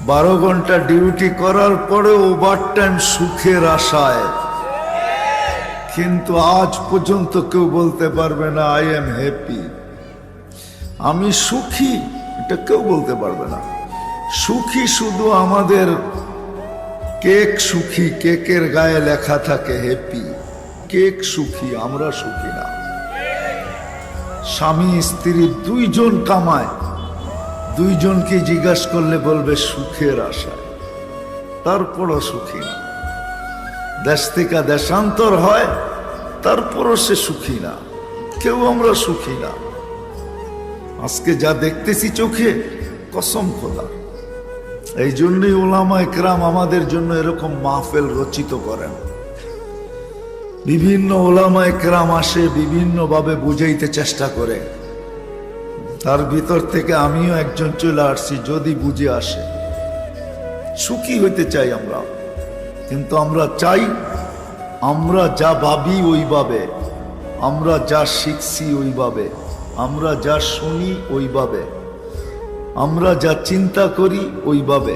12 ঘন্টা ডিউটি করার পরে ওভারটাইম সুখের আশায়, কিন্তু আজ পর্যন্ত কেউ বলতে পারবে না আই এম হ্যাপি, আমি সুখী। এটা কেউ বলতে পারবে না। সুখী শুধু আমাদের কেক সুখী, কেকের গায়ে লেখা থাকে হ্যাপি, কেক সুখী, আমরা সুখী না। স্বামী স্ত্রী দুইজন কামায়, দুইজনকে জিজ্ঞাসা করলে বলবে সুখের আশায়, তারপরও সুখী না। দেশ থেকে দেশান্তর হয়, তারপরও সে সুখী না। কেউ আমরা সুখী না। আজকে যা দেখতেছি চোখে, কসম খোদা। এই জন্যই উলামা ইকরাম আমাদের জন্য এরকম মাহফিল রচিত করেন। বিভিন্ন উলামা ইকরাম আসে, বিভিন্ন ভাবে বুঝাইতে চেষ্টা করে। তার ভিতর থেকে আমিও একজন চলে আসছি, যদি বুঝে আসে। সুখী হইতে চাই আমরা, কিন্তু আমরা চাই আমরা যা ভাবি ওইভাবে, আমরা যা শিখছি ওইভাবে, আমরা যা শুনি ওইভাবে, আমরা যা চিন্তা করি ওইভাবে।